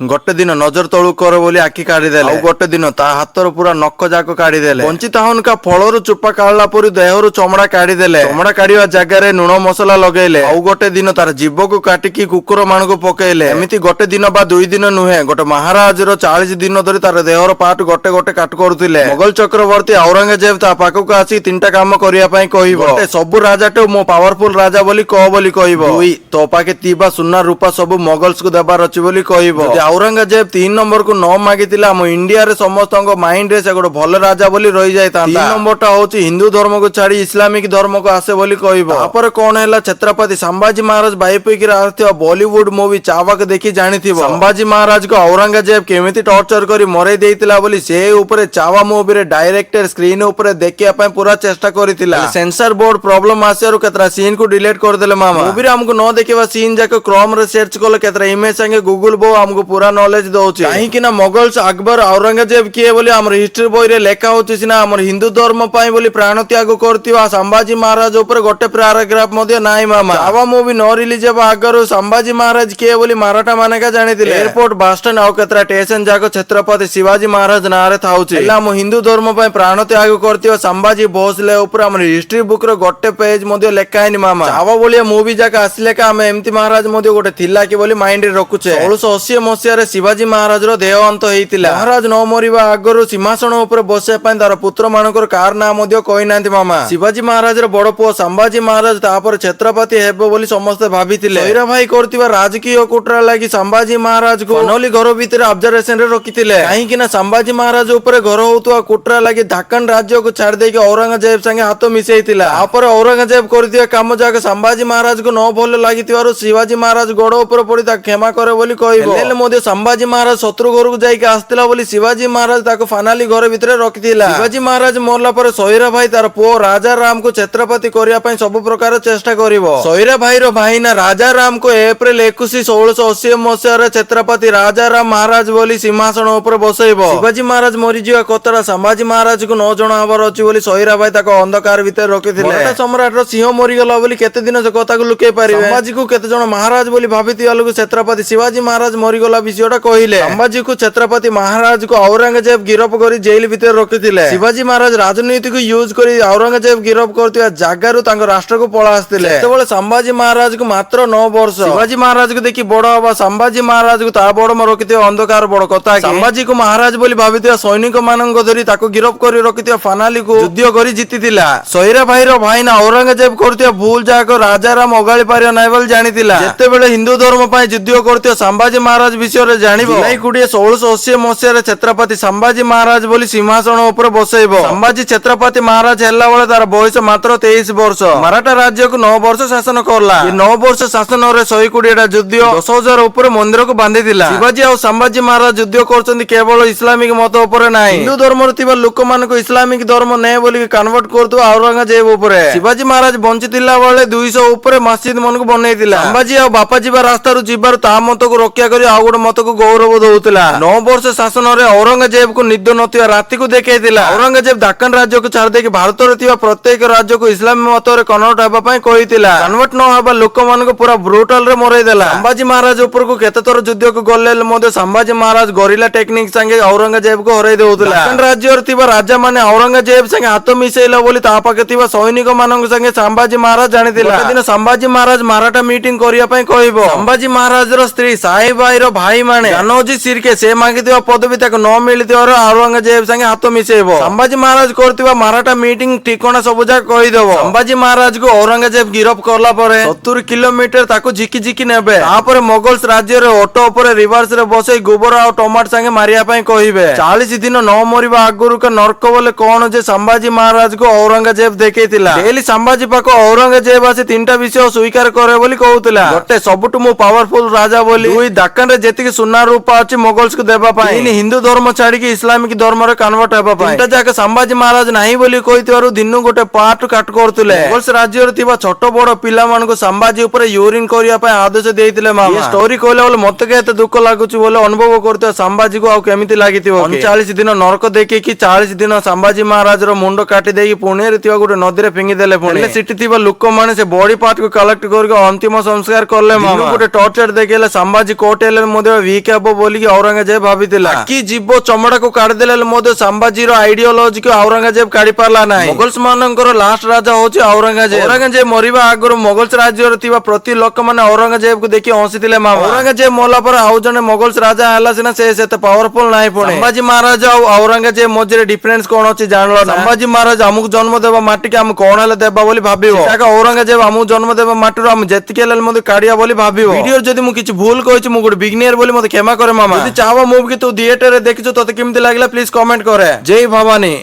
गोटे दिन नजर तलू कर बोली आखि काढ़ीदेले और गोटे दिन ता हाथर पूरा नख जाक काढ़ीदेले बंचित हनका फलरू चोपा काढ़ला परी देहरु चमड़ा काढ़ीदेले चमड़ा काढ़िया जगार लुण मसला लगेले और गोटे दिन तार जीव को काटिकी कुकुर मान को पकेइले एमिति गोटे दिन बा दुई दिन नुहे गोटे महाराज 40 दिन धरी तार देहर पार्ट गोटे गोटे काट करुथिले मोगल चक्रवर्ती औरंगजेब ता पाखक आसी तीनटा काम करिया पई कहिबो गोटे सबु राजाटे मो पावरफुल राजा बोली कह बोली कहिबो दुई तो पाके तीबा सुना रूपा सबु मोगल्स को देबार अछि बोली कहिबो औरंगजेब 3 नंबर को न मागी इंडिया रे समस्त माइंड रे से गोटे भल राजा बोली रही जाए 3 नंबर टा होची हिंदू धर्म को छाड़ी इस्लामिक धर्म को आसे बोली कहइबो तापर कोन हैला छत्रपति संभाजी महाराज बाइपैकी आथिबा बॉलीवुड मूवी चावक देखि जानिथिबो संभाजी महाराज को औरंगजेब केमिति टॉर्चर करी मरे देइतिला बोली से ऊपर चावा मूवी रे डायरेक्टर स्क्रीन ऊपर देखिया पय पूरा चेष्टा करितिला सेंसर बोर्ड प्रॉब्लम आसेरु केतरा सीन को डिलीट कर देले मामा मूवी रे हमको न देखिबा सीन जाके क्रोम रे सर्च करले केतरा इमेज संगे गूगल बो हमको पूरा नॉलेज दउछि काहे ना मोगल्स अकबर औरंगजेब किए बोली हमर हिस्ट्री बोई रे लेखा होछि सिना हमर हिंदू धर्म पई बोली प्राण त्याग करतिवा संभाजी महाराज ऊपर गोटे पैराग्राफ मध्ये नाइ मामा चावा मूवी न रिलीज हेबा आगरु संभाजी महाराज किए बोली मराठा माने का जानितिले एयरपोर्ट बस स्टैंड आ केतरा स्टेशन जाको छत्रपति शिवाजी महाराज नारे थाउछि एला हम हिंदू धर्म पई प्राण त्याग करतिवा संभाजी भोसले ऊपर हमर हिस्ट्री बुक रे गोटे पेज मध्ये लेखा हैनी मामा चावा बोली मूवी जाका आसले का हम एम्ति महाराज मध्ये गोटे थिला कि बोली माइंड रे रखुछे 1680 मसिया रे शिवाजी महाराज रो देह अंत हेइतिला महाराज न मरिबा आगरु सिंहासन ऊपर बसे पय तार पुत्र मानकर कार ना मध्ये कहि नांती मामा शिवाजी महाराज रो बड़ पुओ संभाजी महाराज तापर छत्रपति हेबो बोली समस्त भाबितिले सैरा भाई करतिबा राजकीय कुटरा लागि संभाजी महाराज को अनोली घर भितर ऑब्जर्वेशन रे रखितिले काहे कि ना संभाजी महाराज ऊपर घर होतुवा कुटरा लागि ढाकन राज्य को छाड़ देके औरंगजेब संगे हाथ मिसेइतिला तापर औरंगजेब करदिया काम जाके संभाजी महाराज को न भल लागितिवारो शिवाजी महाराज गोड़ ऊपर पड़ी ता क्षमा करे बोली कहिबो लेले मध्ये संभाजी महाराज शत्रु घर को जाइके आस्तिला बोली शिवाजी महाराज ताको फानाली घर भितर रखितिला शिवाजी महाराज मरला पर सैरा भाई तार पुओ राजा राम को छत्रपति करिया पई सब प्रकार चेष्टा करिवो सैरा भाई रो भाई ना राजा राम को अप्रैल 21 1680 मसिया रे छत्रपति राजा राम महाराज बोली सिंहासन ऊपर बसैबो शिवाजी महाराज मरि जिवा कतरा संभाजी महाराज को न जणा हबर अछि बोली सैरा भाई ताको अंधकार भितर रखितिले मराठा सम्राट रो सिंह मरि गेला बोली केते दिन से कथा को लुके पारिबे संभाजी को केते जण महाराज बोली भाबिति अलगु छत्रपति शिवाजी महाराज मरि गेला विषयटा कहिले संभाजी को छत्रपति महाराज को औरंगजेब गिरफ करी जेल भितर रखितिले शिवाजी महाराज राजनीति को यूज करी औरंगजेब गिरफ करतिया जागारु तांको राष्ट्र को पळा आस्तिले सेतेबेले संभाजी महाराज को मात्र 9 वर्ष शिवाजी महाराज को देखि बड़ हवा संभाजी महाराज को ता बड़ म रखितिया अंधकार बड़ कथा संभाजी को महाराज बोली भाबितिया सैनिक मानंग धरी ताको गिरफ करी रखितिया फानाली को युद्ध करी जितितिला सैरा भाई रो भाई ना औरंगजेब करतिया भूल जाको राजा राम अगाळी पारिया नाइ बोली जानितिला जेतेबेले हिंदू धर्म पई युद्ध करतिया संभाजी महाराज विषय रे जानिबो नाइ कुडिया 1680 मसिया रे छत्रपति संभाजी महाराज बोली सिंहासन ऊपर बसैबो संभाजी छत्रपति महाराज हेला बेले तार बयस मात्र 23 वर्ष मराठा राज्य को 9 वर्ष शासन करला ये 9 वर्ष शासन रे 120 टा युद्ध 10,000 ऊपर मंदिर को बांधी दिला शिवाजी और संभाजी महाराज युद्ध करछन्ती केवल इस्लामिक मत ऊपर नाही हिंदू धर्म रे तिबा लोक मान को इस्लामिक धर्म नै बोली कन्वर्ट करतो औरंगजेब ऊपर शिवाजी महाराज बंचितिला बेले 200 ऊपर मस्जिद मन को बनै दिला संभाजी और बापा जीवा रास्ता रु जीवार ता मत को रक्षा करी आ गोटे मत को गौरव दउतला 9 वर्ष शासन रे औरंगजेब को निद नथिया राति को देखैतिला औरंगजेब दक्कन राज्य को छाड़ देके भारत रे थिबा प्रत्येक राज्य को इस्लाम मत रे कन्वर्ट हेबा पई कहितिला कन्वर्ट न हेबा लोक मान को पूरा ब्रूटल रे मरै देला संभाजी महाराज ऊपर को केते थोर युद्ध को गले मध्ये संभाजी महाराज गोरिल्ला टेक्निक संगे औरंगजेब को हरै देउतला दक्कन राज्य रे थिबा राजा माने औरंगजेब संगे हाथ मिसेइला बोली ता पाके थिबा सैनिक मानन संगे संभाजी महाराज जानितिला दिन संभाजी महाराज मराठा मीटिंग करिया पई कहिबो संभाजी महाराज रो स्त्री साई भाई रो भाई माने जानोजी सिरके से मागितिबा पदवी ताको न मिलितिबार औरंगजेब संगे हाथ मिसेइबो संभाजी महाराज करतिबा मराठा मीटिंग ठिकाना सब जा कहि देबो संभाजी महाराज को औरंगजेब गिरफ करला परे 70 किलोमीटर ताको झिकी झिकी नेबे तापर मोगल्स राज्य रे ऑटो ऊपर रिवर्स रे बसै गोबर आ टमाटर संगे मारिया पई कहिबे 40 दिन न मरिबा आगुरु का नरक बोले कोन जे संभाजी महाराज को औरंगजेब देखैतिला डेली संभाजी पाको औरंगजेब आसी तीनटा विषय स्वीकार करे बोली कहउतिला गोटे सबटु मो पावरफुल राजा बोली दुई दक्कन रे जेतिक सुना रूपा अछि मोगल्स को देबा पई हिंदू धर्म छाड़ी के इस्लामिक धर्म रे कन्वर्ट हेबा पई तीनटा जाके संभाजी महाराज नाही बोली कहितवारु दिनु गोटे पार्ट काट करतुले मोगल्स राज्य रे थिबा छोट बड़ पिला मान को संभाजी ऊपर यूरिन करिया पई आदेश देइतिले मामा ये स्टोरी कहले बोले मते केते दुख लागुची बोले अनुभव करते संभाजी को आ केमिति लागितिबो 39 दिन नरक देखि कि 40 दिन संभाजी महाराज रो मुंडो काटी देई पुणे रे थिबा गोटे नदी रे फिंगी देले पुणे सिटी थिबा लोक माने से बॉडी पार्ट को कलेक्ट करके अंतिम संस्कार करले मामा गोटे टॉर्चर देखेले संभाजी कोटेल ମଧ୍ୟ ୱିକ୍ ହେବ ବୋଲିକି ଔରଙ୍ଗଜେବ ଭାବିଥିଲା। କି ଜୀବ ଚମଡାକୁ କାଢିଦେଲେ ମଧ୍ୟ ସମ୍ଭାଜୀର ଆଇଡିଓଲୋଜିକୁ ଔରଙ୍ଗଜେବ କାଢି ପାରିଲା ନାହିଁ। ମୋଗଲ୍ସ ମାନଙ୍କର ଲାଷ୍ଟ ରାଜା ହଉଛି ଔରଙ୍ଗଜେବ। ଔରଙ୍ଗଜେବ ମରିବା ଆଗରୁ ମୋଗଲ୍ସ ରାଜ୍ୟରେ ଥିବା ପ୍ରତି ଲୋକମାନେ ଔରଙ୍ଗଜେବକୁ ଦେଖି ହସିଥିଲେ ମାମା। ଔରଙ୍ଗଜେବ ମଲା ପରେ ଆଉ ଜଣେ ମୋଗଲ୍ସ ରାଜା ହେଲା ସିନା ସେ ସେତେ ପାୱାରଫୁଲ ନାହିଁ। ପୁଣି ସମ୍ଭାଜୀ ମହାରାଜ ଆଉ ଔରଙ୍ଗଜେବ ମଝିରେ ଡିଫରେନ୍ସ କଣ ଅଛି ଜାଣିଲ ନା? ସମ୍ଭାଜୀ ମହାରାଜ ଆମକୁ ଜନ୍ମ ଦେବା ମାଟିକି ଆମେ କଣ ହେଲେ ଦେବା ବୋଲି ଭାବିବ। ଔରଙ୍ଗଜେବ ଆମକୁ ଜନ୍ମ ଦେବା ମାଟିରୁ ଆମେ ଯେତିକି ହେଲେ ମଧ୍ୟ କାଢିବା ବୋଲି ଭାବିବ। ଭିଡିଓରେ ଯଦି ମୁଁ କିଛି ଭୁଲ କହିଛି ମୁଁ ଗୋଟେ ବିଗିନିୟର ବୋଲି ମତେ କ୍ଷମା କରେ ମାମା। ଯଦି ଚାହବ ମୁଭି କି ତୁ ଥିଏଟରରେ ଦେଖିଛୁ ତତେ କେମିତି ଲାଗିଲା ପ୍ଲିଜ କମେଣ୍ଟ କରେ। ଜୟ ଭବାନୀ।